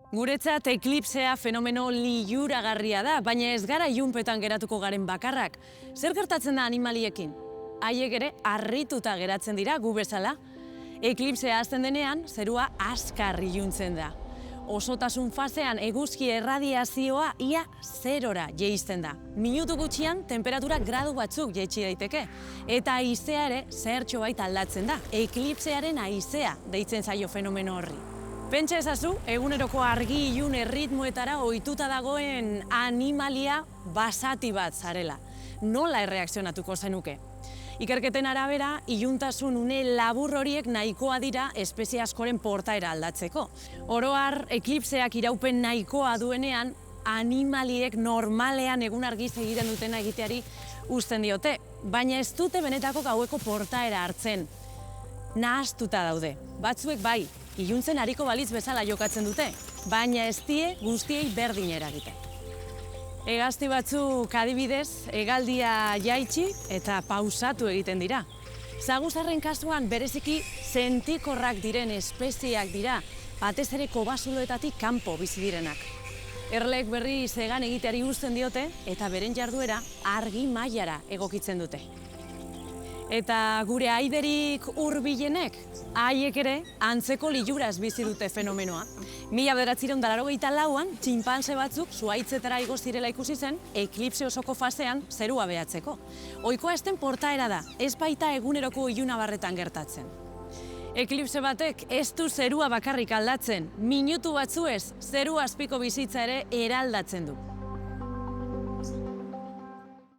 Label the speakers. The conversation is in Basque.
Speaker 1: Guretzat eklipsea fenomeno liluragarria da, baina ez gara ilunpetan geratuko garen bakarrak. Zer gertatzen da animaliekin? Haiek ere harrituta geratzen dira gu bezala. Eklipsea hasten denean, zerua azkar iluntzen da. Osotasun fasean eguzki erradiazioa ia zerora jeisten da. Minutu gutxian temperatura gradu batzuk jaitsi daiteke. Eta haizea ere zertxo bait aldatzen da. Eklipsearen haizea deitzen zaio fenomeno horri. Pentsa ezazu, eguneroko argi ilun erritmoetara ohituta dagoen animalia basati bat zarela. Nola erreakzionatuko zenuke? Ikerketen arabera, iluntasun une labur horiek nahikoa dira espezie askoren portaera aldatzeko. Oro har, eklipseak iraupen nahikoa duenean, animaliek normalean egun argiz egiten dutena egiteari uzten diote, baina ez dute benetako gaueko portaera hartzen. Nahastuta daude, batzuek bai, iluntzen hariko balitz bezala jokatzen dute, baina ez die guztiei berdin eragiten. Hegazti batzuk adibidez, hegaldia jaitsi eta pausatu egiten dira. Saguzarren kasuan bereziki sentikorrak diren espezieak dira, batez ere kobasuloetatik kanpo bizi direnak. Erleek berriz hegan egiteari uzten diote eta beren jarduera argi mailara egokitzen dute. Eta gure haiderik hurbilenek, haiek ere antzeko liluraz bizi dute fenomenoa. 1984an txinpanse batzuk zuhaitzetara igo zirela ikusi zen eklipse osoko fasean zerua behatzeko. Ohikoa ez den portaera da, ez baita eguneroko ilunabarretan gertatzen. Eklipse batek ez du zerua bakarrik aldatzen, minutu batzuez zerua azpiko bizitza ere eraldatzen du.